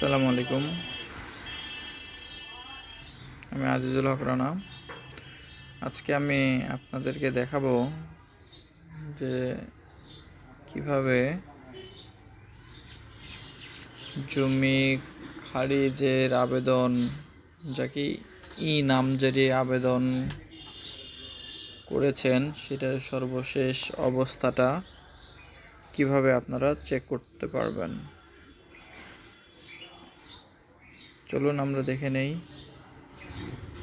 আসসালামু আলাইকুম। আমি আজিজুল হক রানা। আজকে আমি আপনাদেরকে দেখাবো যে কিভাবে জমি খারিজের আবেদন, যাকে নামজারি আবেদন করেছেন সেটার সর্বশেষ অবস্থাটা কিভাবে আপনারা চেক করতে পারবেন। চলুন আমরা দেখে নেই।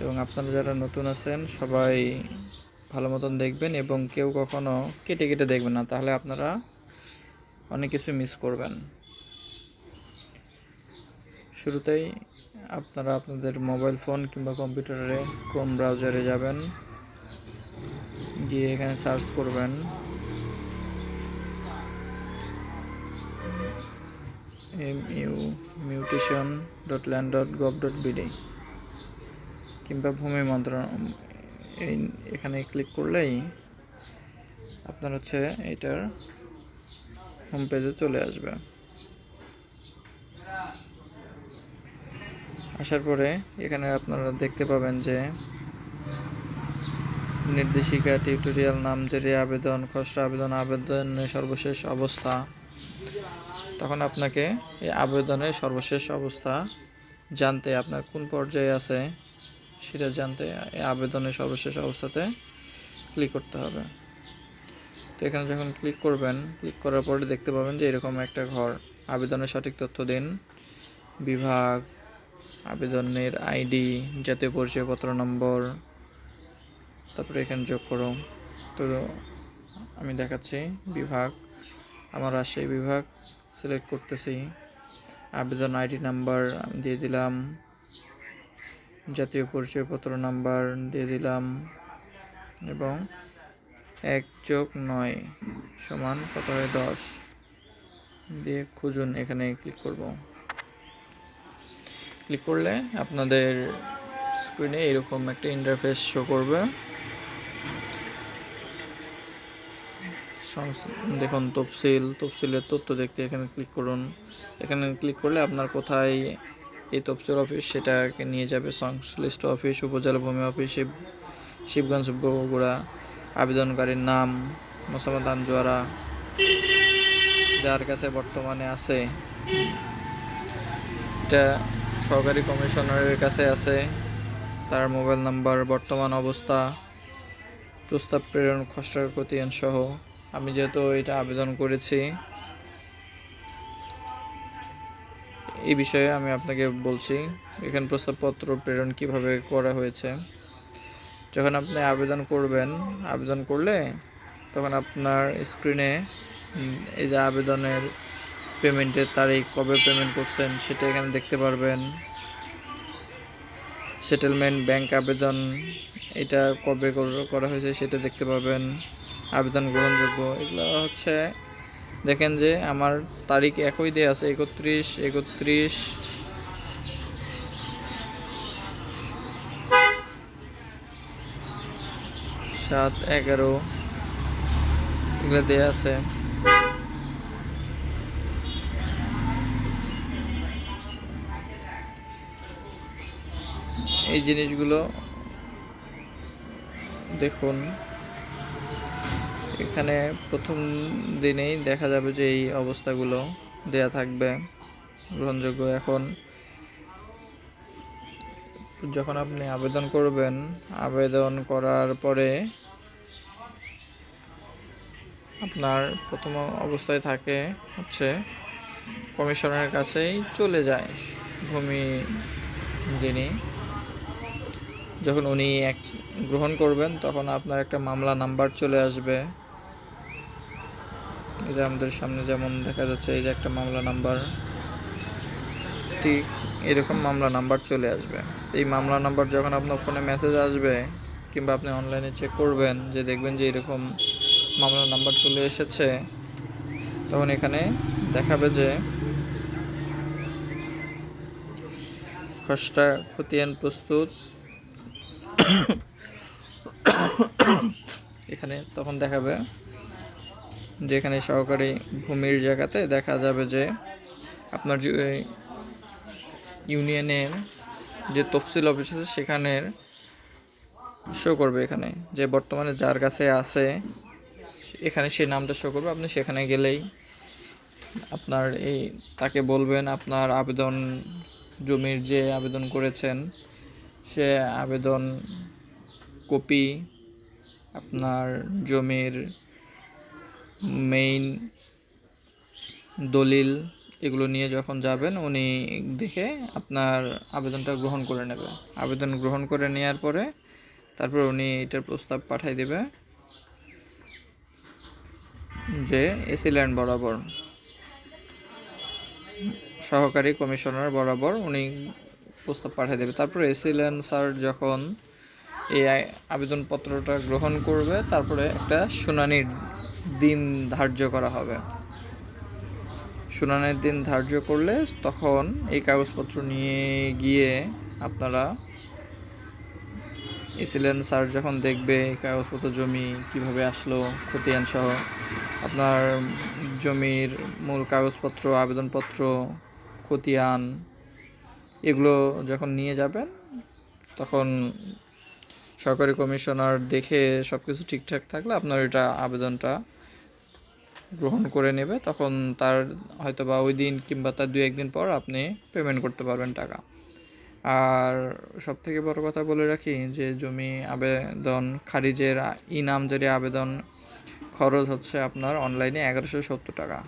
এবং আপনারা যারা নতুন আছেন সবাই ভালো মতন দেখবেন এবং কেউ কখনো কেটে কেটে দেখবেন না, তাহলে আপনারা অনেক কিছু মিস করবেন। শুরুতেই আপনারা আপনাদের মোবাইল ফোন কিংবা কম্পিউটারে ক্রোম ব্রাউজারে যাবেন, গিয়ে এখানে সার্চ করবেন mutation.land.gov.bd কিংবা ভূমি মন্ত্রণালয়। এখানে ক্লিক করলেই আপনার এটার হোম পেজে চলে আসবে। আসার পরে এখানে আপনারা দেখতে পাবেন যে নির্দেশিকা, টিউটোরিয়াল, নামজারি আবেদন, খসড়া আবেদন, আবেদনের সর্বশেষ অবস্থা। তখন আপনাকে এই আবেদনের সর্বশেষ অবস্থা জানতে, আপনার কোন পর্যায়ে আছে সেটা জানতে এই আবেদনের সর্বশেষ অবস্থাতে ক্লিক করতে হবে। তো এখানে যখন ক্লিক করবেন, ক্লিক করার পরে দেখতে পাবেন যে এরকম একটা ঘর, আবেদনের সঠিক তথ্য দিন, বিভাগ, আবেদনের আইডি, জাতীয় পরিচয়পত্র নম্বর, তারপরে এখানে যোগ করো। তো আমি দেখাচ্ছি বিভাগ, আমার রাজশাহী বিভাগ সিলেক্ট করতেছি। আবেদন আইডি নাম্বার আমি দিয়ে দিলাম, জাতীয় পরিচয়পত্র নাম্বার দিয়ে দিলাম এবং 1+9 = কত হয় 10 দিয়ে খুঁজুন। এখানে ক্লিক করব। ক্লিক করলে আপনাদের স্ক্রিনে এরকম একটা ইন্টারফেস শো করবে। দেখুন তফসিলের তথ্য দেখতে এখানে ক্লিক করুন। এখানে ক্লিক করলে আপনার কোথায় এই তফসিল অফিস সেটাকে নিয়ে যাবে। সংশ্লিষ্ট অফিস উপজেলা ভূমি অফিস, শিবগঞ্জ, বগুড়া। আবেদনকারীর নাম মোসাম্মদ আনজোয়ারা, যার কাছে বর্তমানে আছে এটা সহকারী কমিশনারের কাছে আছে, তার মোবাইল নাম্বার, বর্তমান অবস্থা, প্রস্তাব প্রেরণ, খসড়ার খতিয়ান সহ। আমি যেহেতু এটা আবেদন করেছি এই বিষয়ে আমি আপনাকে বলছি। এখানে প্রস্তাবপত্র প্রেরণ কিভাবে করা হয়েছে। যখন আপনি আবেদন করলে তখন আপনার স্ক্রিনে এই যে আবেদনের পেমেন্টের তারিখ, কবে পেমেন্ট করছেন সেটা এখানে দেখতে পারবেন। সেটেলমেন্ট, ব্যাংক আবেদন এটা কবে করা হয়েছে সেটা দেখতে পাবেন। আবেদন গ্রহণযোগ্য, এগুলো দেখেন যে আমার তারিখ একই দেওয়া আছে, 31/7/11 এগুলো দেওয়া আছে। এই জিনিসগুলো দেখুন। এখানে প্রথম দিনেই দেখা যাবে যে এই অবস্থাগুলো দেয়া থাকবে, গ্রহণযোগ্য। এখন যখন আপনি আবেদন করবেন, আবেদন করার পরে আপনার প্রথম অবস্থায় থাকে কমিশনারের কাছেই চলে যায় ভূমি। যখন উনি গ্রহণ করবেন তখন আপনার একটা মামলা নাম্বার চলে আসবে। এই যে আমাদের সামনে যেমন দেখা যাচ্ছে, এই যে একটা মামলা নাম্বার, ঠিক এরকম মামলা নাম্বার চলে আসবে। এই মামলা নাম্বার যখন আপনার ফোনে মেসেজ আসবে কিংবা আপনি অনলাইনে চেক করবেন, যে দেখবেন যে এরকম মামলা নাম্বার চলে এসেছে, তখন এখানে দেখাবে যে খসড়া খতিয়ান প্রস্তুত। এখানে তখন দেখাবে যে এখানে সহকারী ভূমির জায়গাতে দেখা যাবে যে আপনার ইউনিয়নের যে তফসিল অফিস আছে সেখানের শো করবে, এখানে যে বর্তমানে যার কাছে আছে এখানে সেই নামটা শো করবে। আপনি সেখানে গেলেই আপনার তাকে বলবেন আপনার আবেদন, জমির যে আবেদন করেছেন সে আবেদন কপি, আপনার জমির মেইন দলিল, এগুলো নিয়ে যখন যাবেন উনি দেখে আপনার আবেদনটা গ্রহণ করে নেবে। আবেদন গ্রহণ করে নেওয়ার পরে তারপর উনি এটার প্রস্তাব পাঠিয়ে দেবে যে এসি ল্যান্ড বরাবর, সহকারী কমিশনার বরাবর উনি প্রস্তাব পাঠিয়ে দেবে। তারপরে এসি ল্যান্ড স্যার যখন এই আবেদনপত্রটা গ্রহণ করবে তারপরে একটা শুনানির দিন ধার্য করা হবে। শুনানির দিন ধার্য করলে তখন এই কাগজপত্র নিয়ে গিয়ে আপনারা এসি ল্যান্ড স্যার যখন দেখবে এই কাগজপত্র, জমি কিভাবে আসলো খতিয়ান সহ, আপনার জমির মূল কাগজপত্র, আবেদনপত্র, খতিয়ান, এগুলো যখন নিয়ে যাবেন তখন সহকারী কমিশনার দেখে সব কিছু ঠিকঠাক থাকলে আপনার এটা আবেদনটা গ্রহণ করে নেবে। তখন তার হয়তো বা ওই দিন কিংবা তার 2-1 দিন পর আপনি পেমেন্ট করতে পারবেন টাকা। আর সবথেকে বড় কথা বলে রাখি যে জমি আবেদন খারিজের নামজারি আবেদন খরচ হচ্ছে আপনার অনলাইনে 1170 টাকা।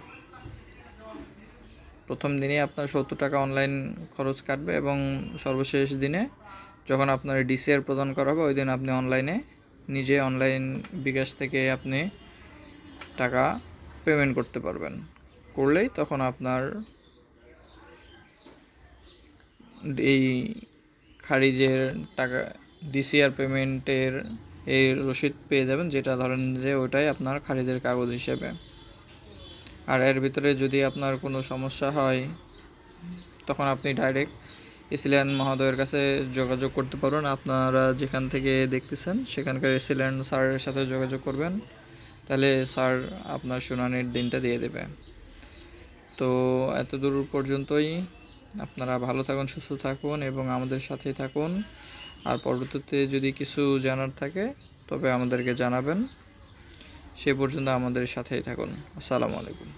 প্রথম দিনে আপনার 70 টাকা অনলাইন খরচ কাটবে এবং সর্বশেষ দিনে যখন আপনার ডিসিআর প্রদান করা হবে ওই দিন আপনি অনলাইনে নিজে অনলাইন বিকাশ থেকে আপনি টাকা পেমেন্ট করতে পারবেন। করলেই তখন আপনার এই খারিজের টাকা, ডিসিআর পেমেন্টের এই রসিদ পেয়ে যাবেন, যেটা ধরেন যে ওটাই আপনার খারিজের কাগজ হিসেবে। আর এর ভিতরে যদি আপনার কোনো সমস্যা হয় তখন আপনি ডাইরেক্ট এসি ল্যান্ড মহোদয়ের কাছে যোগাযোগ করতে পারবেন। আপনারা যেখান থেকে দেখতেছেন সেখানকার এসি ল্যান্ড স্যারের সাথে যোগাযোগ করবেন, তাহলে স্যার আপনার শুনানির দিনটা দিয়ে দেবে। তো এতদূর পর্যন্তই। আপনারা ভালো থাকুন, সুস্থ থাকুন এবং আমাদের সাথেই থাকুন। আর পরবর্তীতে যদি কিছু জানার থাকে তবে আমাদেরকে জানাবেন। সে পর্যন্ত আমাদের সাথেই থাকুন। আসসালামু আলাইকুম।